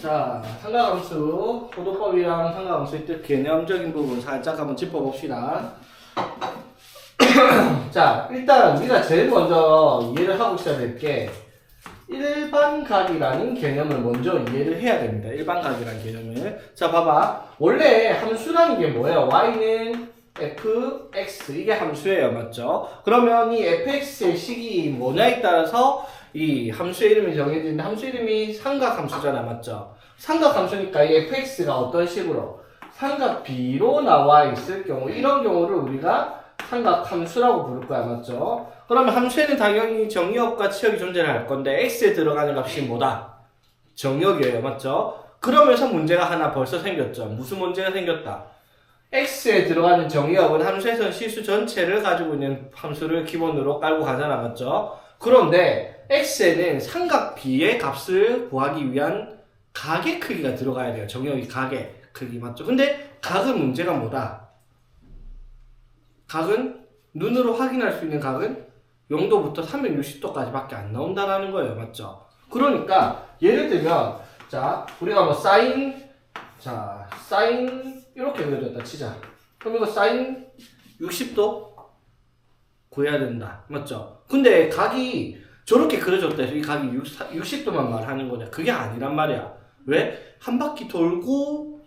자, 상가함수, 호도법이랑 상가함수의 뜻 개념적인 부분 살짝 한번 짚어봅시다. 자, 일단 우리가 제일 먼저 이해를 하고 있어야 될 게 일반각이라는 개념을 먼저 이해를 해야 됩니다. 일반각이라는 개념을. 자, 봐봐. 원래 함수라는 게 뭐예요? y는 fx, 이게 함수예요. 맞죠? 그러면 이 fx의 식이 뭐냐에 따라서 이 함수의 이름이 정해지는데, 함수 이름이 삼각함수잖아. 맞죠? 삼각함수니까 이 fx가 어떤 식으로 삼각 b로 나와 있을 경우, 이런 경우를 우리가 삼각함수라고 부를 거야. 맞죠? 그러면 함수에는 당연히 정의역과 치역이 존재를 할 건데 x에 들어가는 값이 뭐다? 정의역이에요. 맞죠? 그러면서 문제가 하나 벌써 생겼죠. 무슨 문제가 생겼다? x에 들어가는 정의역은 함수에서는 실수 전체를 가지고 있는 함수를 기본으로 깔고 가잖아. 맞죠? 그런데 x에는 삼각 b의 값을 구하기 위한 각의 크기가 들어가야 돼요. 정의역이 각의 크기. 맞죠? 근데 각은 문제가 뭐다? 각은 눈으로 확인할 수 있는 각은 0도부터 360도까지 밖에 안 나온다는 거예요. 맞죠? 그러니까 예를 들면 자, 우리가 뭐 사인 이렇게 그려졌다 치자. 그럼 이거 사인 60도 구해야 된다. 맞죠? 근데 각이 저렇게 그려졌다 해서 이 각이 60도만 말하는 거냐? 그게 아니란 말이야. 왜? 한 바퀴 돌고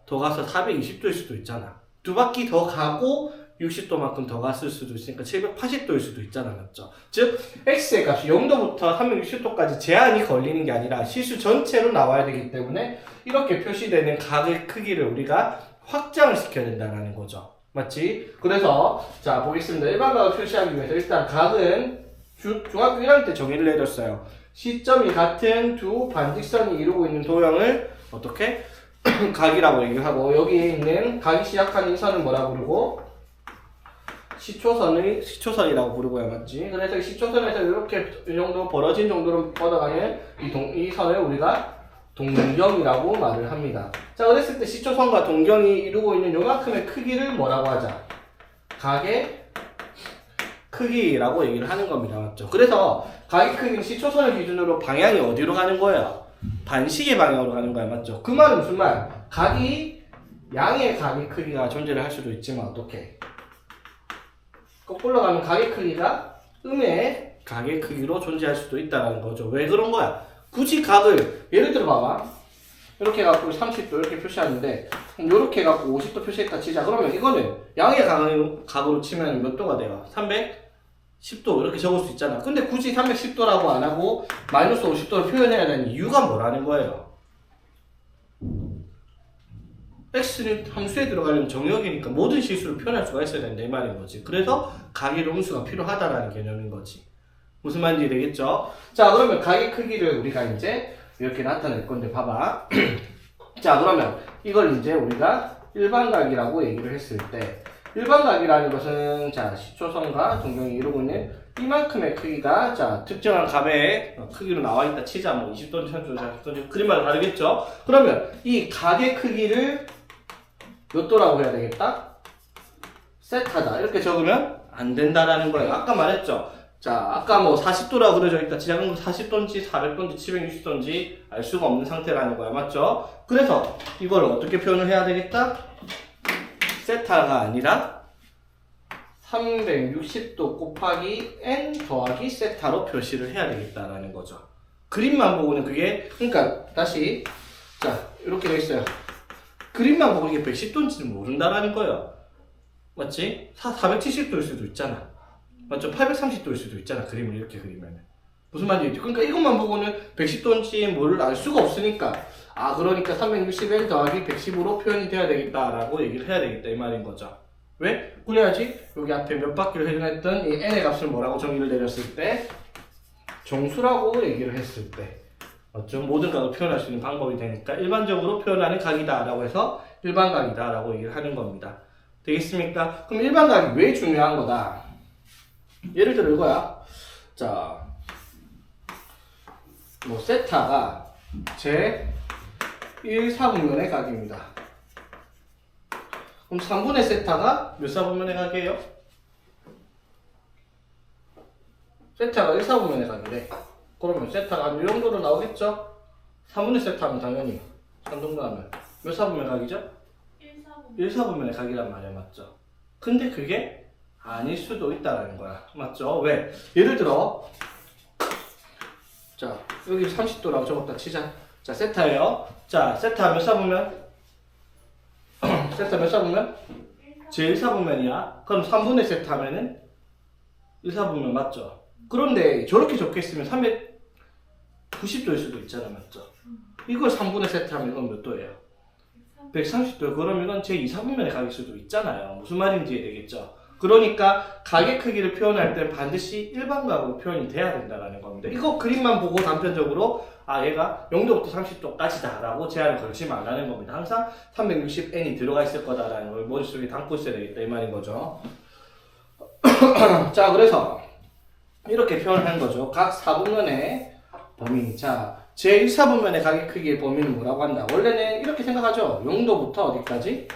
더 가서 420도일 수도 있잖아. 두 바퀴 더 가고 60도만큼 더 갔을 수도 있으니까 780도일 수도 있잖아. 맞죠? 즉 x의 값이 0도부터 360도까지 제한이 걸리는 게 아니라 실수 전체로 나와야 되기 때문에 이렇게 표시되는 각의 크기를 우리가 확장을 시켜야 된다는 거죠. 맞지? 그래서 자 보겠습니다. 일반각을 표시하기 위해서 일단 각은 중학교 1학년 때 정의를 내렸어요. 시점이 같은 두 반직선이 이루고 있는 도형을 어떻게? 각이라고 얘기하고, 여기에 있는 각이 시작하는 이 선을 뭐라고 부르고? 시초선이라고 부르고요. 맞지? 그래서 이 시초선에서 이렇게 이 정도 벌어진 정도로 뻗어가는 이 선을 우리가 동경이라고 말을 합니다. 자, 그랬을 때 시초선과 동경이 이루고 있는 요만큼의 크기를 뭐라고 하자? 각의 크기라고 얘기를 하는 겁니다. 맞죠? 그래서 각의 크기는 시초선을 기준으로 방향이 어디로 가는 거예요? 반시계 방향으로 가는 거야. 맞죠? 그 말은 무슨 말? 각이 양의 각의 크기가 존재를 할 수도 있지만 어떻게? 거꾸로 가면 각의 크기가 음의 각의 크기로 존재할 수도 있다는 거죠. 왜 그런 거야? 굳이 각을 예를 들어 봐봐. 이렇게 해갖고 30도 이렇게 표시하는데 이렇게 해갖고 50도 표시했다 치자. 그러면 이거는 양의 각으로 치면 몇 도가 돼요? 310도 이렇게 적을 수 있잖아. 근데 굳이 310도라고 안 하고 마이너스 50도를 표현해야 되는 이유가 뭐라는 거예요? x는 함수에 들어가려면 정역이니까 모든 실수를 표현할 수가 있어야 된다 이 말인 거지. 그래서 각의 음수가 필요하다라는 개념인 거지. 무슨 말인지 되겠죠? 자, 그러면 각의 크기를 우리가 이제 이렇게 나타낼 건데 봐봐. 자, 그러면 이걸 이제 우리가 일반각이라고 얘기를 했을 때, 일반각이라는 것은 자 시초선과 동경이 이루고 있는 이만큼의 크기가 자 특정한 값의 크기로 나와 있다 치자. 뭐 20도인지 30도인지 40도인지 그림마다 다르겠죠? 그러면 이 각의 크기를 몇 도라고 해야 되겠다? 세타다. 이렇게 적으면 안 된다라는 거예요. 아까 말했죠? 자, 아까 뭐 40도라고 그려져 있다. 지금 40도인지 400도인지 760도인지 알 수가 없는 상태라는 거야. 맞죠? 그래서 이걸 어떻게 표현을 해야 되겠다? 세타가 아니라 360도 곱하기 n 더하기 세타로 표시를 해야 되겠다라는 거죠. 그림만 보고는 그게, 그러니까 다시 자 이렇게 돼 있어요. 그림만 보고 이게 110도인지는 모른다라는 거예요. 맞지? 470도일 수도 있잖아. 맞죠? 830도일 수도 있잖아. 그림을 이렇게 그리면. 무슨 말인지. 그러니까 이것만 보고는 110도인지 뭐를 알 수가 없으니까. 아, 그러니까 361 더하기 110으로 표현이 돼야 되겠다라고 얘기를 해야 되겠다. 이 말인 거죠. 왜? 그래야지 여기 앞에 몇 바퀴를 회전했던 이 n의 값을 뭐라고 정의를 내렸을 때? 정수라고 얘기를 했을 때. 맞죠? 모든 각을 표현할 수 있는 방법이 되니까 일반적으로 표현하는 각이다 라고 해서 일반각이다 라고 얘기를 하는 겁니다. 되겠습니까? 그럼 일반각이 왜 중요한 거다? 예를 들어 이거야. 자, 뭐 세타가 제 1사분면의 각입니다. 그럼 3분의 세타가 몇 사분면의 각이에요? 세타가 1사분면의 각이래. 그러면 세타가 이 정도로 나오겠죠? 3분의 세트하면 당연히 3등분 하면 몇 사분면 각이죠? 1사분면의 각이란 말이야, 맞죠? 근데 그게 아닐 수도 있다라는 거야, 맞죠? 왜? 예를 들어 자 여기 30도라고 적었다 치자. 자 세타예요. 자 세타 몇 사분면? 세타 몇 사분면? 제 1사분면이야. 그럼 3분의 세타 하면은 1사분면 맞죠? 그런데 저렇게 적혀있으면 390도일 수도 있잖아, 맞죠? 이걸 3분의 세타 하면 이건 몇 도예요? 130도. 그럼 이건 제 2사분면의 각일 수도 있잖아요. 무슨 말인지 이해되겠죠? 그러니까 각의 크기를 표현할 땐 반드시 일반각으로 표현이 돼야 된다는 겁니다. 이거 그림만 보고 단편적으로 얘가 0도부터 30도까지다 라고 제한을 걸지 말라는 겁니다. 항상 360n이 들어가 있을 거다라는 걸 머릿속에 담고 있어야 되겠다 이 말인 거죠. 자 그래서 이렇게 표현한 거죠. 각 4분면의 범위. 자 제 1사분면의 각의 크기의 범위는 뭐라고 한다? 원래는 이렇게 생각하죠. 0도부터 어디까지?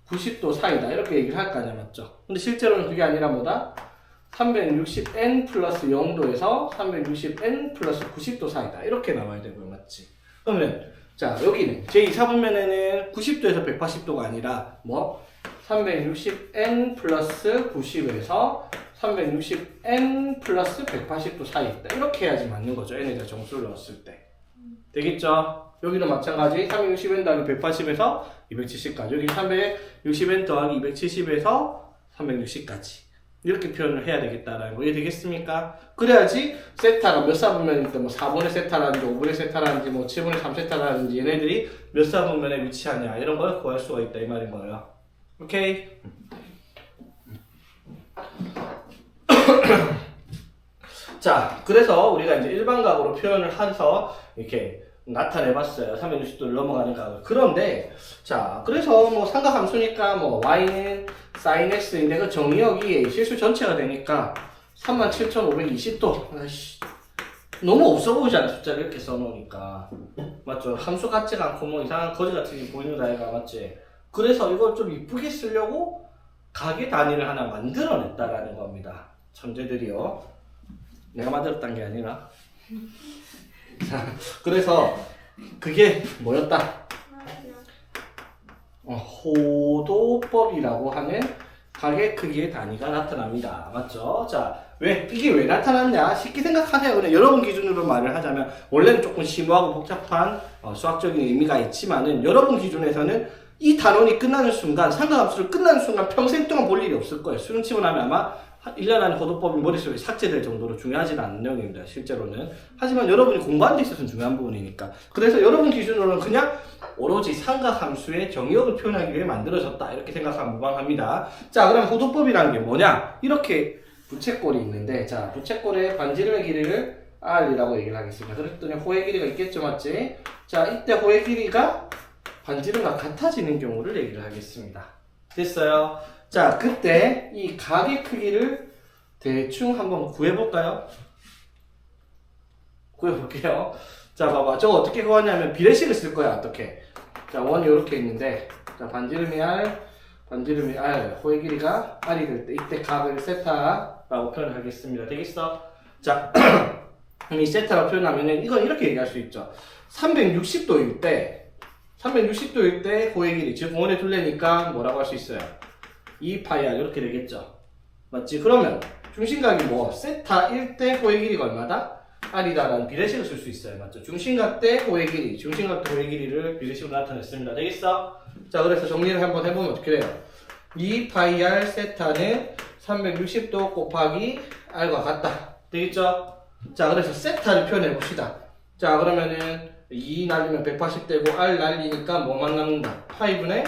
90도 사이다 이렇게 얘기를 할 거 아니야, 맞죠? 근데 실제로는 그게 아니라 뭐다? 360n 플러스 0도에서 360n 플러스 90도 사이다 이렇게 나와야 되고요, 맞지? 그러면 자 여기는 제2사분면에는 90도에서 180도가 아니라 뭐? 360n 플러스 90에서 360n 플러스 180도 사이 있다 이렇게 해야지 맞는 거죠, n에다 정수를 넣었을 때. 되겠죠? 여기는 마찬가지 360n 더하기 180에서 270까지 여기 360n 더하기 270에서 360까지 이렇게 표현을 해야 되겠다라는 거 이해되겠습니까? 그래야지 세타가 몇 사분면인데 뭐 4분의 세타라든지 5분의 세타라든지 뭐 7분의 3세타라든지 얘네들이 몇 사분면에 위치하냐 이런 걸 구할 수가 있다 이 말인 거예요. 오케이? 자 그래서 우리가 이제 일반각으로 표현을 해서 이렇게 나타내봤어요. 360도를 넘어가는 각을. 그런데 자 그래서 뭐 삼각함수니까 뭐 y는 sin x인데 그 정의역이 실수 전체가 되니까 37,520도 아이씨 너무 없어 보이지 않아? 숫자를 이렇게 써놓으니까 맞죠? 함수 같지가 않고 뭐 이상한 거지 같은 게 보이는 아이가 맞지? 그래서 이걸 좀 이쁘게 쓰려고 각의 단위를 하나 만들어냈다라는 겁니다. 천재들이요. 내가 만들었단 게 아니라 자, 그래서 그게 뭐였다? 호도법이라고 하는 각의 크기의 단위가 나타납니다. 맞죠? 자, 이게 왜 나타났냐? 쉽게 생각하세요. 그냥 여러분 기준으로 말을 하자면 원래는 조금 심오하고 복잡한 수학적인 의미가 있지만은 여러분 기준에서는 이 단원이 끝나는 순간, 삼각함수를 끝나는 순간 평생 동안 볼 일이 없을 거예요. 수능 치고 나면 아마 1년 안에 호도법이 머릿속에 삭제될 정도로 중요하지는 않은 내용입니다. 실제로는. 하지만 여러분이 공부하는 데 있어서는 중요한 부분이니까. 그래서 여러분 기준으로는 그냥 오로지 삼각함수의 정의역을 표현하기 위해 만들어졌다. 이렇게 생각하면 무방합니다. 자, 그럼 호도법이라는 게 뭐냐? 이렇게 부채꼴이 있는데, 자, 부채꼴의 반지름의 길이를 R이라고 얘기를 하겠습니다. 그랬더니 호의 길이가 있겠죠, 맞지? 자, 이때 호의 길이가 반지름과 같아지는 경우를 얘기를 하겠습니다. 됐어요? 자, 그때 이 각의 크기를 대충 한번 구해볼까요? 구해볼게요. 자, 봐봐. 저거 어떻게 구하냐면 비례식을 쓸 거야. 어떻게? 자, 원이 이렇게 있는데, 자, 반지름이 R, 호의 길이가 R이 될 때, 이때 각을 세타라고 표현하겠습니다. 되겠어? 자, 이 세타라고 표현하면은 이건 이렇게 얘기할 수 있죠. 360도일 때 호의 길이, 즉, 원의 둘레니까 뭐라고 할 수 있어요? 2파이R 이렇게 되겠죠. 맞지? 그러면 중심각이 뭐? 세타일 때 호의 길이가 얼마다? R이다라는 비례식을 쓸 수 있어요. 맞죠? 중심각 때 호의 길이, 중심각 때 호의 길이를 비례식으로 나타냈습니다. 되겠어? 자, 그래서 정리를 한번 해보면 어떻게 돼요? 2파이R 세타는 360도 곱하기 R과 같다. 되겠죠? 자, 그래서 세타를 표현해 봅시다. 자, 그러면은 2 날리면 180 되고 R 날리니까 뭐만 남는다? 파이분의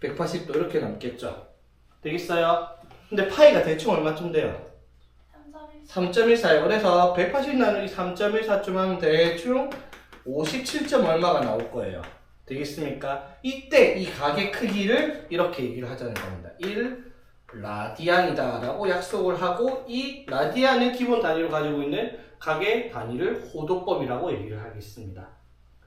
180도 이렇게 남겠죠. 되겠어요? 근데 파이가 대충 얼마쯤 돼요? 3.14예요. 그래서 180 나누기 3.14쯤 하면 대충 57점 얼마가 나올 거예요. 되겠습니까? 이때 이 각의 크기를 이렇게 얘기를 하자는 겁니다. 1 라디안이다 라고 약속을 하고 이 라디안을 기본 단위로 가지고 있는 각의 단위를 호도법이라고 얘기를 하겠습니다.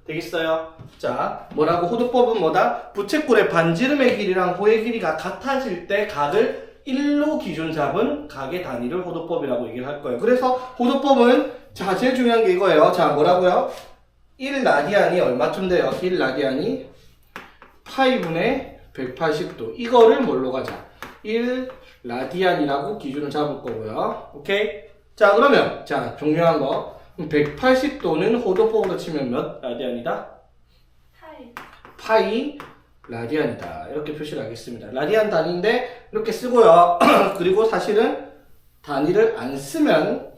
되겠어요? 자, 뭐라고? 호도법은 뭐다? 부채꼴의 반지름의 길이랑 호의 길이가 같아질 때 각을 1로 기준 잡은 각의 단위를 호도법이라고 얘기를 할 거예요. 그래서 호도법은 자, 제일 중요한 게 이거예요. 자, 뭐라고요? 1라디안이 얼마쯤 돼요? 1라디안이 파이분의 180도. 이거를 뭘로 가자? 1라디안이라고 기준을 잡을 거고요. 오케이? 자, 그러면, 자, 중요한 거. 180도는 호도법으로 치면 몇 라디안이다? 파이 라디안이다. 이렇게 표시를 하겠습니다. 라디안 단위인데, 이렇게 쓰고요. 그리고 사실은 단위를 안 쓰면,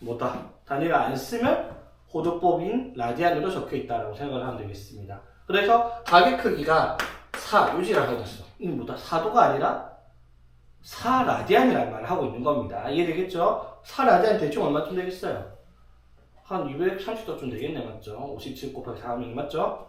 뭐다? 단위를 안 쓰면 호도법인 라디안으로 적혀 있다라고 생각을 하면 되겠습니다. 그래서 가게 크기가 4 유지를 하고 있어. 이게 뭐다? 4도가 아니라 4라디안이라는 말을 하고 있는 겁니다. 이해되겠죠? 4라디안 대충 얼마쯤 되겠어요? 한 230도쯤 되겠네, 맞죠? 57 곱하기 4하면 맞죠?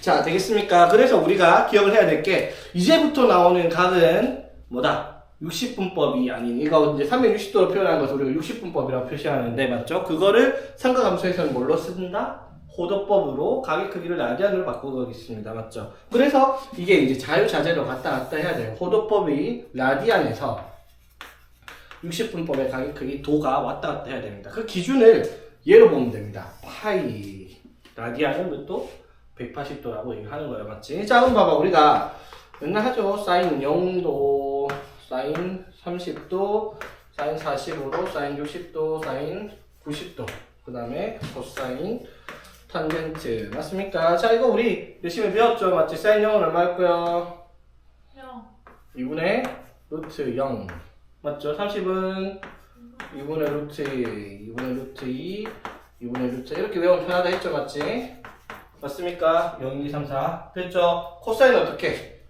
자, 되겠습니까? 그래서 우리가 기억을 해야 될 게, 이제부터 나오는 각은 뭐다? 60분법이 아닌, 이거 이제 360도로 표현하는 것을 우리가 60분법이라고 표시하는데, 맞죠? 그거를 삼각함수에서는 뭘로 쓴다? 호도법으로 가게 크기를 라디안으로 바꾸겠습니다. 맞죠? 그래서 이게 이제 자유자재로 갔다 갔다 해야 돼요. 호도법이 라디안에서 60분법의 가게 크기 도가 왔다 갔다 해야 됩니다. 그 기준을 예로 보면 됩니다. 파이 라디안은 또 180도라고 얘기하는 거예요. 맞지? 자, 그럼 봐봐. 우리가 맨날 하죠. 사인 0도, 사인 30도, 사인 45도, 사인 60도, 사인 90도. 그 다음에 코사인 탄젠트. 맞습니까? 자, 이거 우리 열심히 배웠죠? 맞지? 사인 0은 얼마였고요? 0. 2분의 루트 0. 맞죠? 30은 2분의 루트 2, 2분의 루트 2, 2분의 루트 이렇게 외우면 편하다 했죠? 맞지? 맞습니까? 0, 2, 3, 4 됐죠? 코사인은 어떻게?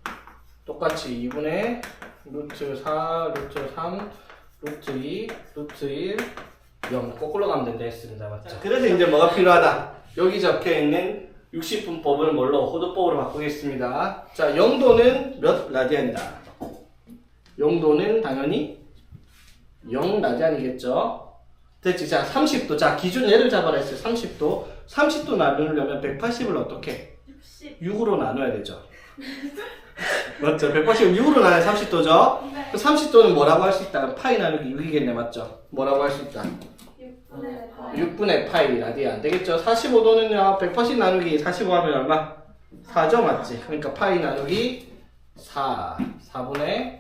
똑같이 2분의 루트 4, 루트 3, 루트 2, 루트 1, 0 거꾸로 가면 된다 했습니다. 맞죠? 그래서 이제 뭐가 필요하다? 여기 적혀있는 60분법을 뭘로? 호도법으로 바꾸겠습니다. 자, 0도는 몇 라디안이다? 0도는 당연히 0라디안이겠죠? 됐지? 자, 30도. 자, 기준 예를 잡아라 했어요. 30도. 30도 나누려면 180을 어떻게? 6으로 나눠야 되죠. 맞죠? 180을 6으로 나눠야 30도죠? 네. 30도는 뭐라고 할 수 있다? 파이 나누기 6이겠네, 맞죠? 뭐라고 할 수 있다? 6분의 8. 6분의 파이 라디안. 되겠죠? 45도는요, 180 나누기 45 하면 얼마? 4죠, 맞지? 그러니까 파이 나누기 4. 4분의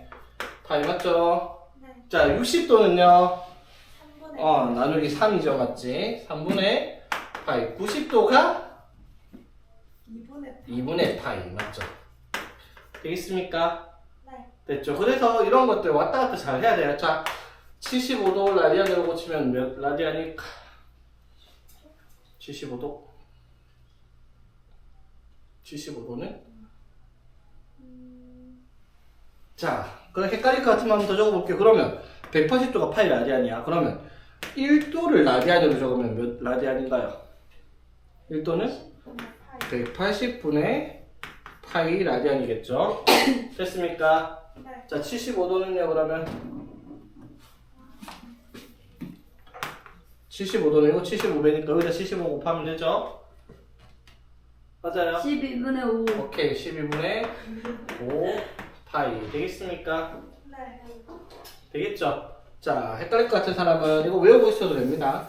파이, 맞죠? 네. 자, 60도는요, 3분의 나누기 3이죠, 맞지? 3분의 파이. 90도가 2분의 2분의 파이, 맞죠? 되겠습니까? 네. 됐죠? 그래서 이런 것들 왔다 갔다 잘 해야 돼요. 자, 75도 라디안으로 고치면 몇 라디안이? 75도? 75도는? 자, 그럼 헷갈릴 것 같으면 한번 더 적어볼게요. 그러면 180도가 파이 라디안이야. 그러면 1도를 라디안으로 적으면 몇 라디안인가요? 1도는 10분의 8. 180분의 파이 라디안이겠죠? 됐습니까? 네. 자, 75도는요, 그러면 75도는 이거 75배니까 여기다 75 곱하면 되죠? 맞아요? 12분의 5. 오케이, 12분의 5 파이 되겠습니까? 네. 되겠죠? 자, 헷갈릴 것 같은 사람은 이거 외우고 있어도 됩니다.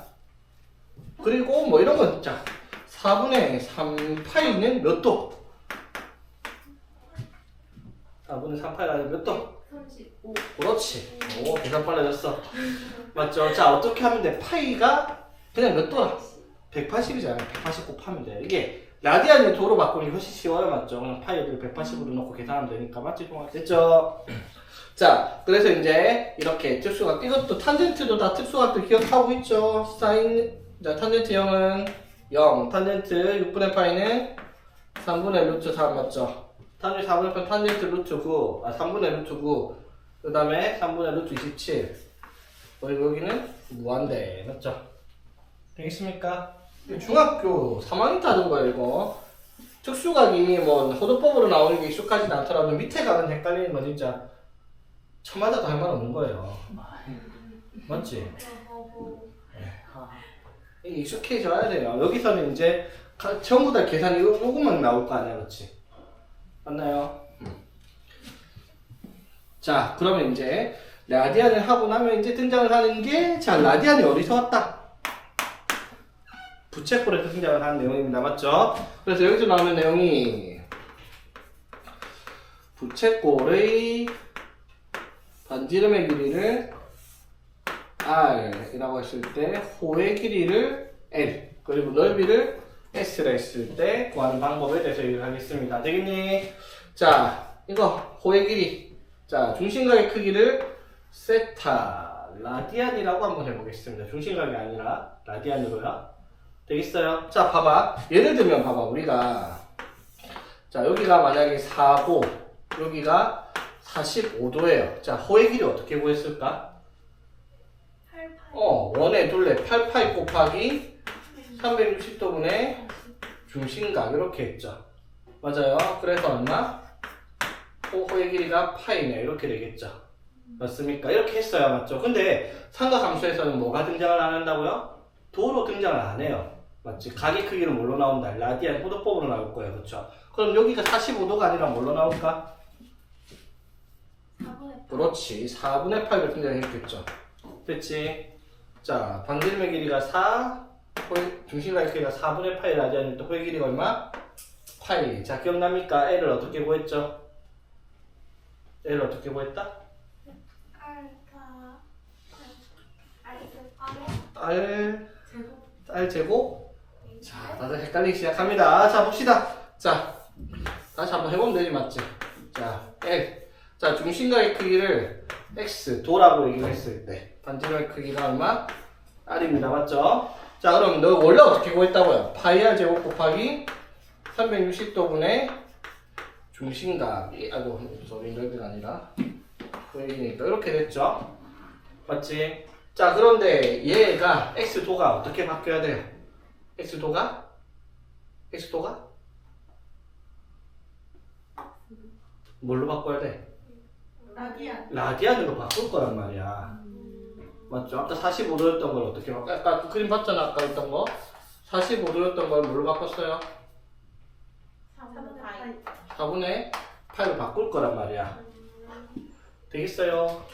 그리고 뭐 이런 거 자, 4분의 3 파이는 몇 도? 4분의 3 파이가 몇 도? 35. 그렇지. 오, 계산 빨라졌어. 맞죠? 자, 어떻게 하면 돼? 파이가 그냥 몇 도야? 180이잖아. 180 곱하면 돼. 이게 라디안을 도로 바꾸니 훨씬 쉬워요. 맞죠? 그냥 파이를 180으로 넣고 계산하면 되니까. 맞지? 동안 됐죠? 자, 그래서 이제 이렇게 특수각, 이것도 탄젠트도 다 특수각들 기억하고 있죠? 사인, 자, 탄젠트 0은 0, 탄젠트 6분의 파이는 3분의 루트 3 맞죠? 탄젠트 4분의 파이 탄젠트 루트 9, 3분의 루트 9, 그 다음에 3분의 루트 27. 그리고 여기는 무한대, 맞죠? 되겠습니까? 중학교 3학년 때 하던 거예요, 이거. 특수각이 뭐 호도법으로 나오는 게 익숙하진 않더라도 밑에 가면 헷갈리는 거 진짜 쳐맞아도 할 말 없는 거예요. 맞지? 이게 익숙해져야 돼요. 여기서는 이제 전부 다 계산이 요것만 나올 거 아니야, 그렇지? 맞나요? 자, 그러면 이제 라디안을 하고 나면 이제 등장을 하는 게 자, 라디안이 어디서 왔다? 부채꼴에서 등장을 하는 내용입니다. 맞죠? 그래서 여기서 나오는 내용이 부채꼴의 반지름의 길이를 R이라고 했을 때 호의 길이를 L 그리고 넓이를 S라 했을 때 구하는 방법에 대해서 얘기를 하겠습니다. 되겠니? 자, 이거 호의 길이. 자, 중심각의 크기를 세타 라디안이라고 한번 해보겠습니다. 중심각이 아니라 라디안으로요. 되겠어요? 자, 봐봐. 예를 들면 봐봐. 우리가 자, 여기가 만약에 4고 여기가 45도예요. 자, 호의 길이 어떻게 구했을까? 88. 원의 둘레 8파이 곱하기 360도분의 중심각 이렇게 했죠. 맞아요. 그래서 얼마? 호의 길이가 파이네 이렇게 되겠죠. 맞습니까? 이렇게 했어야 맞죠. 근데 삼각함수에서는 뭐가 등장을 안 한다고요? 도로 등장을 안 해요. 맞지? 각의 크기는 뭘로 나온다? 라디안 호도법으로 나올 거예요. 그렇죠? 그럼 여기가 45도가 아니라 뭘로 나올까? 4분의 8. 그렇지. 4분의 8로 등장했겠죠. 됐지? 자, 반지름의 길이가 4, 중심각의 크기가 4분의 8이 라디안일 때 호의 길이가 얼마? 파이. 자, 기억납니까? L을 어떻게 구했죠? L을 어떻게 구했다? R 제곱. 자, 다들 헷갈리기 시작합니다. 자, 봅시다. 자, 다시 한번 해보면 되지, 맞지? 자, L. 자, 중심각의 크기를 X, 도라고 얘기를 했을 때 반지름의 크기가 얼마? R입니다. 맞죠? 자, 그럼 너 원래 어떻게 구했다고요? 파이 R 제곱 곱하기 360도분의 중심각이, 소리 넓이가 아니라 보이니까 이렇게 됐죠? 맞지? 자, 그런데 얘가 X도가 어떻게 바뀌어야 돼요? X도가 뭘로 바꿔야 돼? 라디안. 라디안으로 바꿀 거란 말이야. 맞죠? 아까 45도였던 걸 어떻게 바꿔? 아까 그림 봤잖아. 아까 있던 거 45도였던 걸 뭘로 바꿨어요? 4분의 8. 4분의 8로 바꿀 거란 말이야. 되겠어요?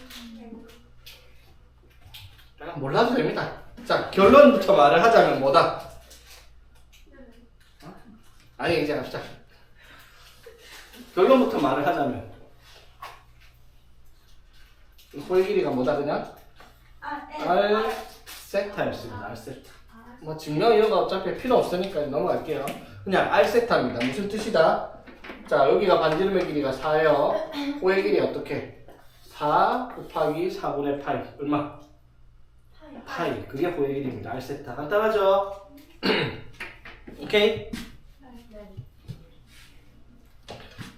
약간 몰라도 됩니다. 자, 결론부터 말을 하자면 뭐다? 아니, 이제 갑시다. 결론부터 말을 하자면 호의 길이가 뭐다 그냥? R 세타였습니다. R 세타. 뭐 증명 이런 거 어차피 필요 없으니까 넘어갈게요. 그냥 R 세타입니다. 무슨 뜻이다? 자, 여기가 반지름의 길이가 4예요. 호의 길이 어떻게? 4 곱하기 4분의 파이. 얼마? 파이. 그게 호의 길이입니다. R 세타. 간단하죠? 오케이?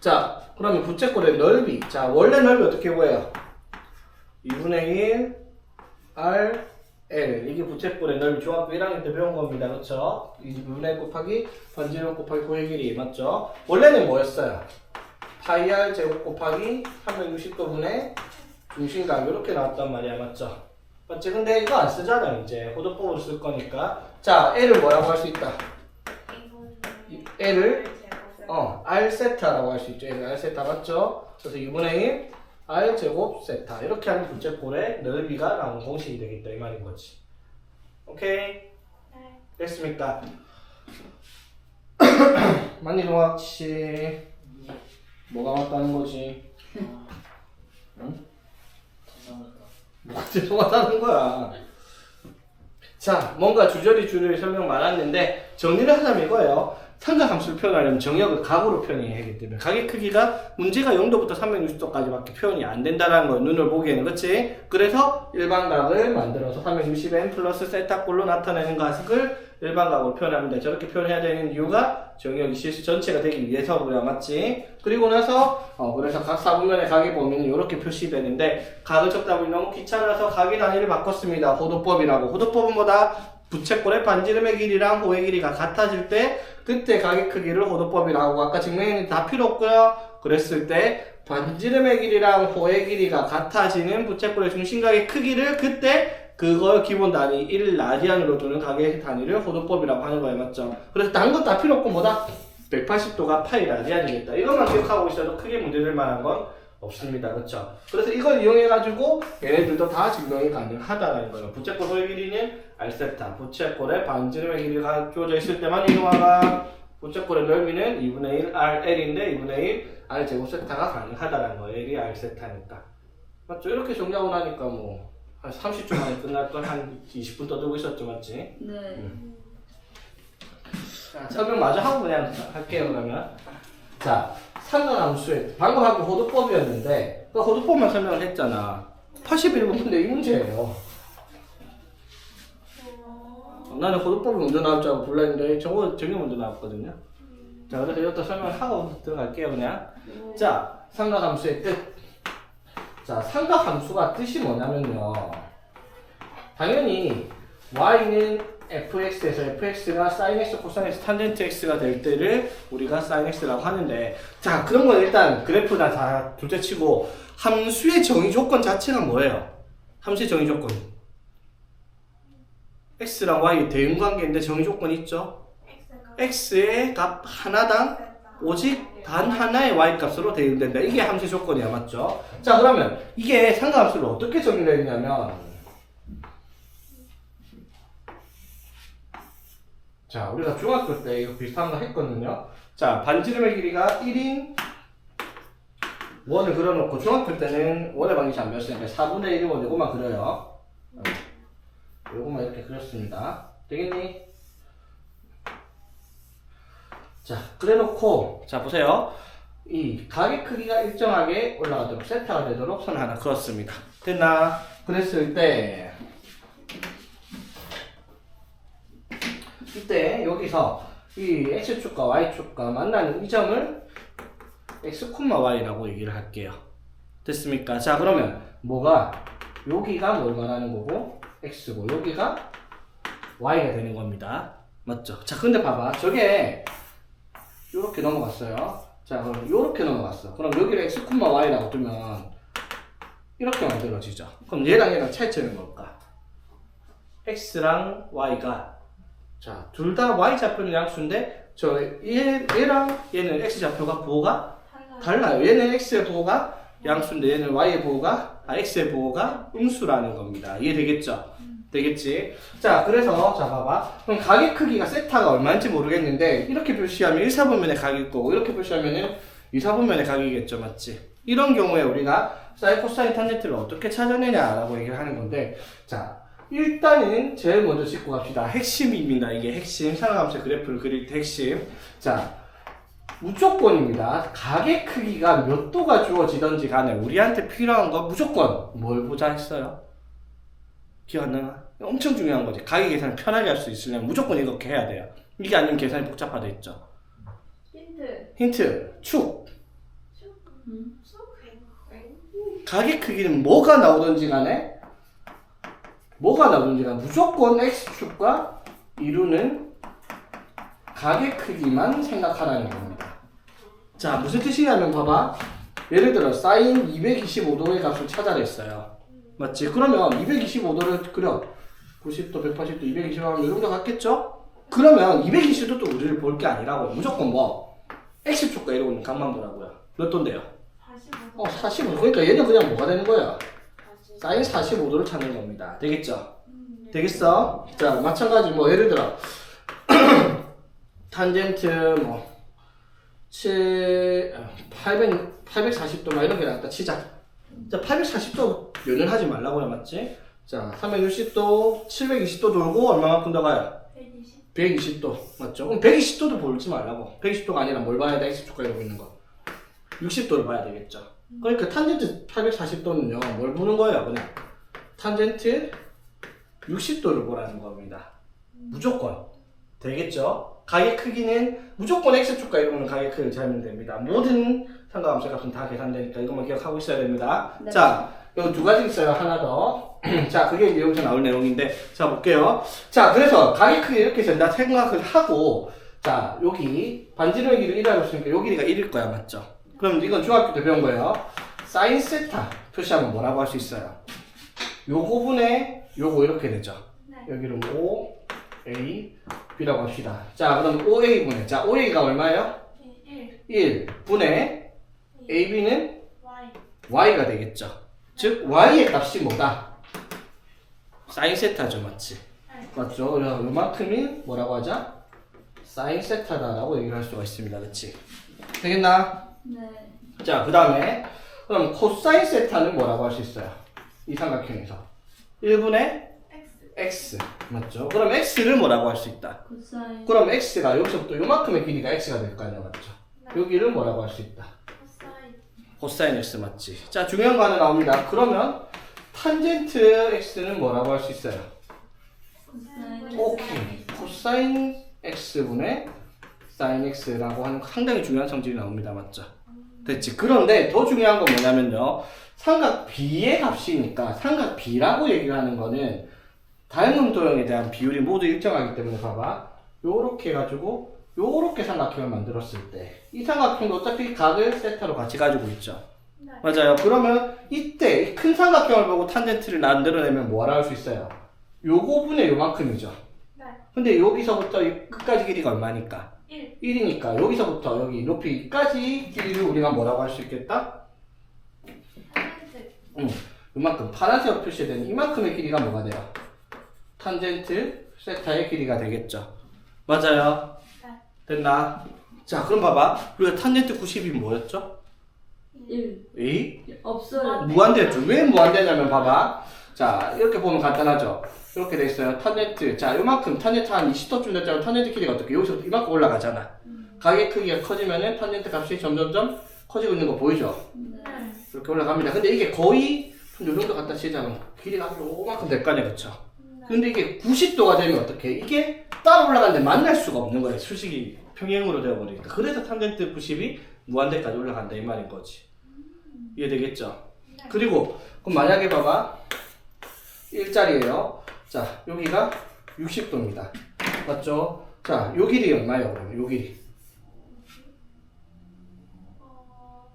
자, 그러면 부채꼴의 넓이. 자, 원래 넓이 어떻게 구해요? 2분의 1 R L. 이게 부채꼴의 넓이. 중학교 1학년 때 배운 겁니다. 그렇죠? 2분의 1 곱하기 반지름 곱하기 호의 길이. 맞죠? 원래는 뭐였어요? 파이 R 제곱 곱하기 360도분의 중심각. 이렇게 나왔단 말이야. 맞죠? 맞지? 근데 이거 안 쓰잖아. 이제 호도법으로 쓸 거니까. 자, L을 뭐라고 할 수 있다? L을 R 세타라고 할 수 있죠. R 세타 맞죠? 그래서 2분의 1 R 제곱 세타 이렇게 하면 부채꼴의 넓이가 나오는 공식이 되겠다 이 말인 거지. 오케이? 됐습니까? 만니 동학씨 뭐가 맞다는 거지? 응? 뭐가 죄송하다는 거야. 자, 뭔가 주저리 설명 많았는데 정리를 하자면 이거예요. 삼각함수를 표현하려면 정역을 각으로 표현해야 하기 때문에 각의 크기가 문제가 0도부터 360도까지밖에 표현이 안 된다는 걸 눈을 보기에는. 그렇지? 그래서 일반각을 만들어서 360n 플러스 세타꼴로 나타내는 각을 일반각으로 표현합니다. 저렇게 표현해야 되는 이유가 정역이 실수 전체가 되기 위해서고요. 맞지? 그리고 나서 그래서 각 4분면의 각의 범위는 이렇게 표시되는데 각을 적다 보니 너무 귀찮아서 각의 단위를 바꿨습니다. 호도법이라고. 호도법은 뭐다? 부채꼴의 반지름의 길이랑 호의 길이가 같아질 때 그때 각의 크기를 호도법이라고 하고, 아까 증명이 다 필요 없고요. 그랬을 때 반지름의 길이랑 호의 길이가 같아지는 부채꼴의 중심각의 크기를 그때 그걸 기본 단위 1 라디안으로 두는 각의 단위를 호도법이라고 하는 거예요. 맞죠? 그래서 다른 건 다 필요 없고 뭐다? 180도가 파이 라디안이겠다. 이것만 기억하고 있어도 크게 문제될 만한 건 없습니다. 그렇죠? 그래서 이걸 이용해가지고 얘네들도 다 증명이 가능하다라는 거예요. 부채꼴의 길이는 R세타, 부채꼴의 반지름의 길이가 주어져 있을 때만 이용하가 부채꼴의 넓이는 2분의 1 RL인데 2분의 1 R제곱 세타가 가능하다라는 거예요. L이 R세타니까. 맞죠? 이렇게 정리하고 나니까 뭐 한 30초 만에 끝날 건 한 20분 떠들고 있었죠, 맞지? 네. 자, 설명 마저 하고 그냥 할게요, 그러면. 자, 상관함수의 방금 한 게 호두법이었는데 그 호두법만 설명을 했잖아. 81번인데 이 문제예요. 나는 호두법이 먼저 나올 줄 알고 불렀는데 저게 먼저 나왔거든요. 자, 그래서 이것도 설명을 하고 들어갈게요, 그냥. 자, 삼각함수의 뜻. 자, 삼각함수가 뜻이 뭐냐면요. 당연히 y는 fx에서 fx가 sin x, cos x, 탄젠트 x가 될 때를 우리가 sin x라고 하는데, 자, 그런 건 일단 그래프나 다 둘째치고 함수의 정의 조건 자체가 뭐예요? 함수의 정의 조건. x랑 y의 대응 관계인데 정의 조건 있죠? x의 값 하나당 오직 단 하나의 y값으로 대응된다. 이게 함수의 조건이야, 맞죠? 자, 그러면 이게 삼각함수를 어떻게 정의를 했냐면, 자, 우리가 중학교 때 이거 비슷한 거 했거든요. 자, 반지름의 길이가 1인 원을 그려놓고, 중학교 때는 원의 방정식 안 배웠으니까 4분의 1인 원 이거만 그려요. 요거만 이렇게 그렸습니다. 되겠니? 자, 그래놓고, 자, 보세요. 이 가게 크기가 일정하게 올라가도록, 세타가 되도록 선을 하나 그었습니다. 됐나? 그랬을 때, 이때 여기서 이 x축과 y축과 만나는 이 점을 x, y라고 얘기를 할게요. 됐습니까? 자, 그러면 뭐가, 여기가 뭘 말하는 거고, x고, 여기가 y가 되는 겁니다. 맞죠? 자, 근데 봐봐. 저게 요렇게 넘어갔어요. 자, 그럼 요렇게 넘어갔어. 그럼 여기를 x, y라고 두면 이렇게 만들어지죠. 그럼 얘랑 차이점이 뭘까? x랑 y가, 자, 둘 다 y좌표는 양수인데 얘랑 얘는 x좌표가 부호가 달라요. 얘는 x의 부호가 양수인데 얘는 y의 부호가, x의 부호가 음수라는 겁니다. 이해되겠죠? 되겠지? 자, 그래서, 자, 봐봐. 그럼 가게 크기가 세타가 얼마인지 모르겠는데, 이렇게 표시하면 1, 4분면의 각일 거고, 이렇게 표시하면은 2, 4분면의 각이겠죠, 맞지? 이런 경우에 우리가 사인, 코사인, 탄젠트를 어떻게 찾아내냐라고 얘기를 하는 건데, 자, 일단은 제일 먼저 짚고 갑시다. 핵심입니다. 이게 핵심. 삼각함수의 그래프를 그릴 때 핵심. 자, 무조건입니다. 가게 크기가 몇 도가 주어지던지 간에 우리한테 필요한 거 무조건 뭘 보자 했어요? 기억 안 나나? 엄청 중요한 거지. 가계 계산을 편하게 할 수 있으려면 무조건 이렇게 해야 돼요. 이게 아니면 계산이 복잡하다 했죠. 힌트. 축. 가계 크기는 뭐가 나오든지 간에 무조건 x축과 이루는 가계 크기만 생각하라는 겁니다. 자, 무슨 뜻이냐면 봐봐. 예를 들어 사인 225도의 값을 찾아라 했어요. 맞지? 그러면 225도를 그려. 90도, 180도, 220도 하면 이 정도 같겠죠? 그러면 220도 또 우리를 볼 게 아니라고. 무조건 뭐? x축과 이러고 있는 각만 보라고요. 몇 도인데요? 45도. 그러니까 얘는 그냥 뭐가 되는 거야? 사인 45도를 찾는 겁니다. 되겠죠? 되겠어? 자, 마찬가지 뭐 예를 들어 탄젠트 뭐 840도 막 이렇게 나왔다 치자. 자, 840도 연연하지 말라고요, 맞지? 자, 360도, 720도 돌고 얼마만큼 더 가요? 120도, 맞죠? 그럼 120도도 볼지 말라고. 120도가 아니라 뭘 봐야 돼? x축과 이러고 있는 거. 60도를 봐야 되겠죠. 그러니까 탄젠트 840도는요, 뭘 보는 거예요? 그냥 탄젠트 60도를 보라는 겁니다. 무조건. 되겠죠? 가계 크기는 무조건 x축과 이러면 가계 크기를 재면 됩니다. 모든 삼각함수 값은 다 계산되니까 이것만 기억하고 있어야 됩니다. 네. 자, 여기 두 가지 있어요. 하나 더. 자, 그게 이제 여기서 나올 내용인데, 자, 볼게요. 자, 그래서 가계 크기 이렇게 된다 생각을 하고, 자, 여기 반지름의 길이 1이라고 했으니까 요 길이가 1일 거야, 맞죠? 그럼 이건 중학교 때 배운 거예요. 사인 세타 표시하면 뭐라고 할 수 있어요? 요거 분의 요거 이렇게 되죠. 여기는 O, A, B라고 합시다. 자, 그럼 OA 분의, 자, OA가 얼마예요? 1 분의 AB는 y가 되겠죠. 즉 y의 값이 뭐다? 사인 세타죠, 맞지? 맞죠? 그래서 요만큼이 뭐라고 하자? 사인 세타다라고 얘기를 할 수가 있습니다, 그렇지? 되겠나? 네. 자, 그 다음에 그럼 코사인 세타는 뭐라고 할 수 있어요? 이 삼각형에서 1분의 x 맞죠? 그럼 x를 뭐라고 할 수 있다? 코사인. 그럼 x가 여기서부터 요만큼의 길이가 x가 될 거 아니야, 맞죠? 여기를 뭐라고 할 수 있다? 코사인. 코사인 x 맞지? 자, 중요한 거 하나 나옵니다. 그러면 탄젠트 x는 뭐라고 할 수 있어요? 코사인. 오케이. 코사인 x분의 사인 x라고 하는 상당히 중요한 성질이 나옵니다, 맞죠? 됐지? 그런데 더 중요한 건 뭐냐면요, 삼각 b의 값이니까 삼각 b라고 얘기를 하는 거는 닮은 도형에 대한 비율이 모두 일정하기 때문에 봐봐, 요렇게 해가지고 요렇게 삼각형을 만들었을 때 이 삼각형도 어차피 각을 세타로 같이 가지고 있죠. 네. 맞아요. 그러면 이때 이 큰 삼각형을 보고 탄젠트를 만들어내면 뭐라 할 수 있어요? 요거분의 요만큼이죠. 네. 근데 여기서부터 이 끝까지 길이가 얼마니까? 1. 1이니까 여기서부터 여기 높이까지 길이를 우리가 뭐라고 할 수 있겠다? 탄젠트. 이만큼 파란색으로 표시된 이만큼의 길이가 뭐가 돼요? 탄젠트 세타의 길이가 되겠죠. 맞아요. 네. 됐나? 자, 그럼 봐봐. 우리가 탄젠트 90이 뭐였죠? 1. 에이? 없어요. 무한대였죠. 왜 무한대냐면 봐봐. 자, 이렇게 보면 간단하죠. 이렇게 돼 있어요. 탄젠트. 자, 요만큼 탄젠트 한 20도쯤 됐잖아. 탄젠트 길이가 어떻게? 여기서부터 이만큼 올라가잖아. 각의 크기가 커지면은 탄젠트 값이 점점점 커지고 있는 거 보이죠? 네. 이렇게 올라갑니다. 근데 이게 거의 요 정도 갖다 치자면 길이가 요만큼 될 거 아니야, 그쵸? 근데 이게 90도가 되면 어떻게? 이게 따라 올라가는데 만날 수가 없는 거예요. 수직이 평행으로 되어버리니까. 그래서 탄젠트 90이 무한대까지 올라간다 이 말인 거지. 이해되겠죠? 그리고 그럼 만약에 봐봐, 일자리예요. 자, 여기가 60도입니다. 맞죠? 자, 요 길이 얼마예요, 그러면? 요 길이.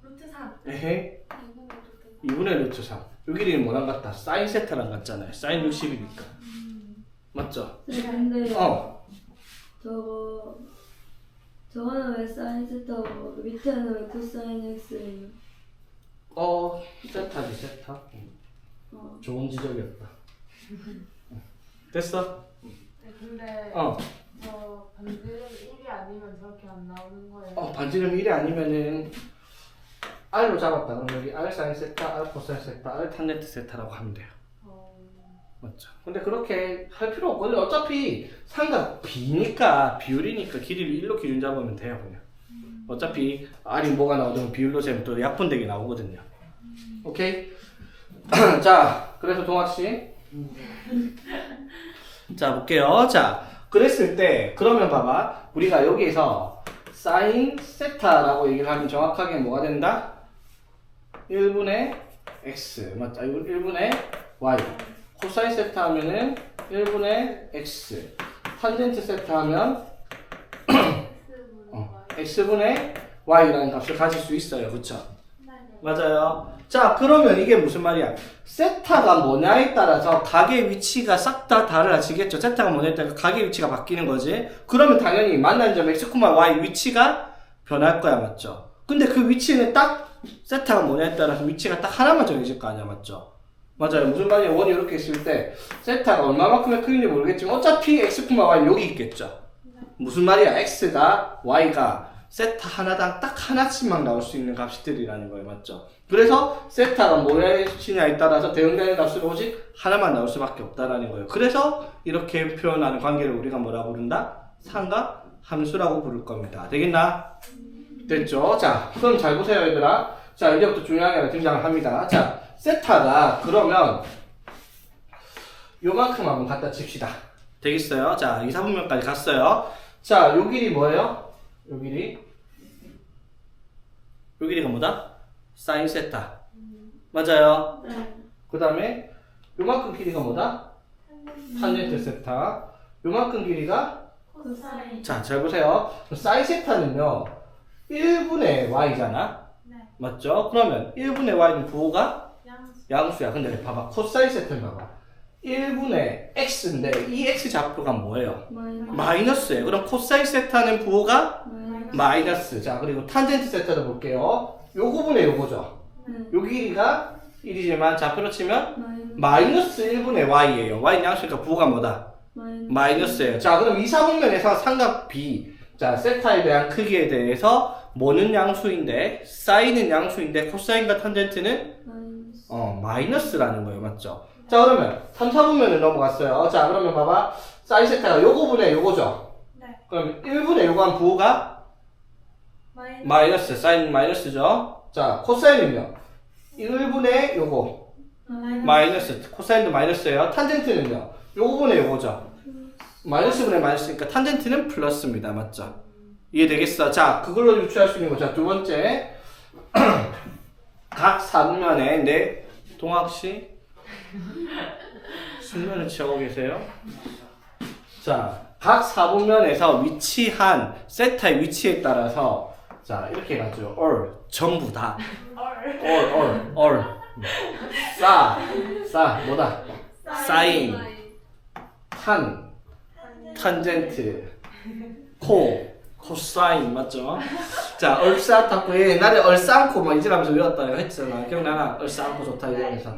루트 3. 에헤. 2분의 루트 3. 2분의 루트 3. 요 길이는 뭐랑 같다? 사인 세타랑 같잖아요. 사인 60이니까. 맞죠? 네. 근데 저거는 왜 사인 세타고 밑에는 왜 코사인 x예요? 세타지, 세타. 어. 좋은 지적이었다. 됐어? 네, 근데 어. 저 반지름 1이 아니면 저렇게 안 나오는 거예요. 반지름 1이 아니면은 R로 잡았다. 그럼 여기 R 사인 세타, R 코사인 세타, R 탄젠트 세타라고 하면 돼요. 맞죠? 근데 그렇게 할 필요 없거든요. 어차피 삼각 B니까 비율이니까 길이를 1로 기준 잡으면 돼요, 그냥. 어차피 R이 뭐가 나오든 비율로 재면 또 약분되게 나오거든요. 오케이? 자, 그래서 동학씨. 자, 볼게요. 자, 그랬을 때, 그러면 봐봐. 우리가 여기에서 사인 세타라고 얘기를 하면 정확하게 뭐가 된다? 1분의 x, 맞죠? 1분의 y. 코사인 세타 하면은 1분의 x. 탄젠트 세타 하면 x분의 y라는 값을 가질 수 있어요. 그쵸? 맞아요. 자, 그러면 이게 무슨 말이야? 세타가 뭐냐에 따라서 각의 위치가 싹 다 달라지겠죠. 세타가 뭐냐에 따라 각의 위치가 바뀌는 거지. 그러면 당연히 만난 점 x, y 위치가 변할 거야, 맞죠? 근데 그 위치는 딱 세타가 뭐냐에 따라서 위치가 딱 하나만 정해질 거 아니야, 맞죠? 맞아요. 무슨 말이야? 원이 이렇게 있을 때 세타가 얼마만큼의 크기인지 모르겠지만 어차피 x, y는 여기 있겠죠. 무슨 말이야? x가 y가 세타 하나당 딱 하나씩만 나올 수 있는 값들이라는 거예요, 맞죠? 그래서 세타가 뭐냐에 따라서 대응되는 값은 오직 하나만 나올 수밖에 없다라는 거예요. 그래서 이렇게 표현하는 관계를 우리가 뭐라 부른다? 삼각 함수라고 부를 겁니다. 되겠나? 됐죠? 자, 그럼 잘 보세요, 얘들아. 자, 이제부터 중요한 게 등장을 합니다. 자, 세타가 그러면 요만큼 한번 갖다 칩시다. 되겠어요? 자, 2, 4분면까지 갔어요. 자, 요 길이 뭐예요? 요 길이? 요 길이가 뭐다? 사인 세타. 맞아요. 네. 그 다음에 요만큼 길이가 뭐다? 탄젠트 세타. 요만큼 길이가? 코사인. 자, 잘 보세요. 사인 세타는요 1분의 y잖아. 네. 맞죠? 그러면 1분의 y는 부호가 양수. 양수야. 근데 봐봐, 코사인 세타는 봐봐, 1분의 x인데 이 x 좌표가 뭐예요? 마이너스예요. 그럼 코사인 세타는 부호가 마이너스. 자, 그리고 탄젠트 세타도 볼게요. 요거분의 요거죠. 네. 요 길이가 1이지만 좌표로 치면 마이너스 마이너스 1분의 y예요. y는 양수니까 부호가 뭐다? 마이너스예요. 자, 그럼 이사분면에서 삼각 B, 자, 세타에 대한 크기에 대해서 뭐는 양수인데, 사인은 양수인데, 코사인과 탄젠트는 마이너스 마이너스라는 거예요. 맞죠? 자, 그러면 3, 4분면을 넘어갔어요. 자, 그러면 봐봐. 사인 세타가 요거분의 요거죠? 네. 그럼 1분의 요거 한 부호가 마이너스, 사인 마이너스죠? 자, 코사인은요? 1분의 요거 마이너스, 코사인도 마이너스예요. 탄젠트는요? 요거분의 요거죠? 마이너스분의 마이너스니까 탄젠트는 플러스입니다. 맞죠? 이해되겠어? 자, 그걸로 유추할 수 있는 거. 자, 두 번째. 각 4분면에 내 동학씨 순면을 취하고 계세요. 자, 각 4분면에서 위치한 세타의 위치에 따라서 자, 이렇게 해가지고 all, 전부 다 all 싸, 뭐다? 사인, 탄젠트, 코사인 맞죠? 자, 얼싸안고 옛날에 얼싸안고 막 이지라면서 외웠다 이거 했잖아. 기억나나? 얼싸안고 좋다 이러면서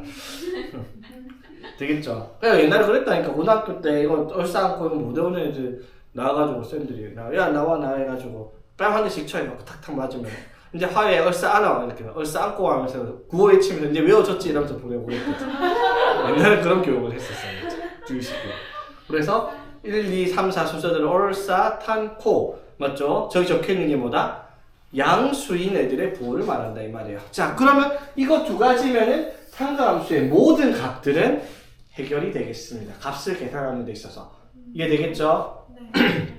되겠죠? 그냥 옛날에 그랬다니까. 고등학교 때 이거 얼싸안고 이거 못 외우는 애들 나와가지고 쌤들이 야 나와 해가지고 뺨 한 대씩 쳐해갖고 탁탁 맞으면 이제 화해에 얼싸안아 이렇게 얼싸안고 하면서 구호 외치면서 이제 외워졌지 이러면서 보내고 그랬거든. 옛날에 그런 교육을 했었어요. 주의식으로. 그래서 1, 2, 3, 4 순서대로 얼싸, 탄, 코 맞죠? 저기 적혀있는 게 뭐다? 양수인 애들의 부호를 말한다 이 말이에요. 자, 그러면 이거 두 가지면은 상가함수의 모든 값들은 해결이 되겠습니다. 값을 계산하는 데 있어서 이해되겠죠? 네.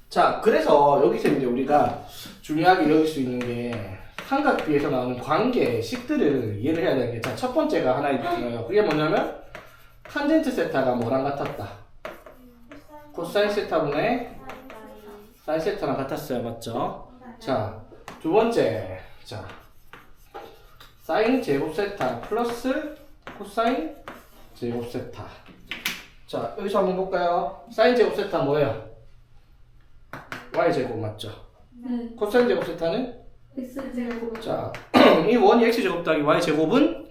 자, 그래서 여기서 이제 우리가 중요하게 여길 수 있는 게 삼각비에서 나오는 관계식들을 이해를 해야 되는 게, 자, 첫 번째가 하나 있잖아요. 그게 뭐냐면 탄젠트 세타가 뭐랑 같았다? 코사인 세타분의 사인 세타랑 같았어요. 맞죠? 자, 두 번째. 자, 사인 제곱 세타 플러스 코사인 제곱 세타. 자, 여기서 한번 볼까요? 사인 제곱 세타 뭐예요? y제곱 맞죠? 네. 코사인 제곱 세타는? x제곱 자, 이 원이 x제곱 더하기 y제곱은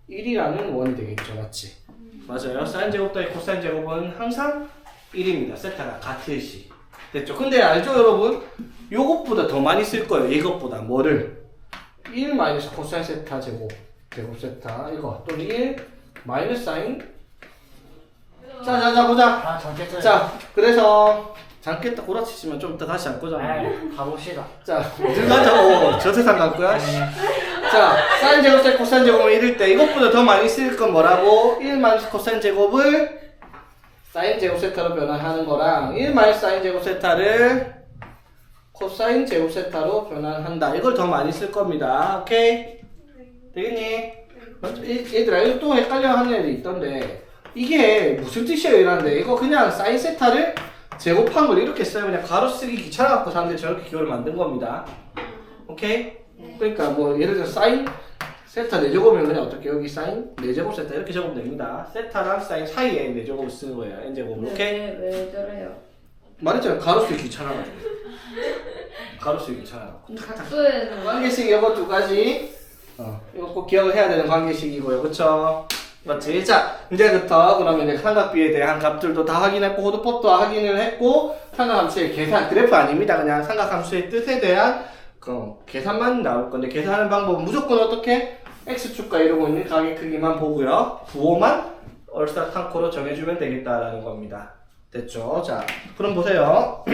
1이라는 원이 되겠죠. 맞지? 맞아요. 사인 제곱 더하기 코사인 제곱은 항상 1입니다. 세타가 같으시. 됐죠? 근데 알죠 여러분? 요것보다 더 많이 쓸 거예요. 이것보다. 뭐를? 1 마이너스 코사인 세타 제곱 세타 이거 또는 1 마이너스 사인. 자 보자. 자, 그래서 잠깼다 고라치지만 좀 이따 다시 할 거잖아. 가봅시다. 자, 들어가자. 저 세상 갈 거야. 자, 사인 제곱 대 코사인 제곱을 이럴 때 이것보다 더 많이 쓸 건 뭐라고? 1 마이너스 코사인 제곱을 사인 제곱 세타로 변환하는 거랑 1 마이너스 사인 제곱 세타를 코사인 제곱 세타로 변환한다. 이걸 더 많이 쓸 겁니다. 오케이? 되겠니? 얘들아, 이거 또 헷갈려 하는 애들이 있던데 이게 무슨 뜻이에요? 이러는데 이거 그냥 사인 세타를 제곱한 걸 이렇게 써요. 그냥 가로 쓰기 귀찮아갖고 사람들이 저렇게 기호를 만든 겁니다. 오케이? 그러니까 뭐 예를 들어 사인 세타 4제곱이면 그냥 어떻게 여기 사인 4제곱 세타 이렇게 적으면 됩니다. 세타랑 사인 사이에 4제곱을 쓰는 거예요. n제곱. 오케이? 왜 저래요? 말했잖아요. 가로 쓰기 귀찮아가지고. 가로 쓰기 귀찮아갖고. 각도에는 관계식 이거 두 가지. 이거 꼭 기억을 해야 되는 관계식이고요. 그쵸? 맞지? 자, 이제부터 그러면 이제 삼각비에 대한 값들도 다 확인했고 호도법도 확인을 했고 삼각함수의 계산, 그래프 아닙니다. 그냥 삼각함수의 뜻에 대한 계산만 나올 건데 계산하는 방법은 무조건 어떻게? x축과 이루고 있는 각의 크기만 보고요. 부호만 얼싸탄코로 정해주면 되겠다라는 겁니다. 됐죠? 자, 그럼 보세요.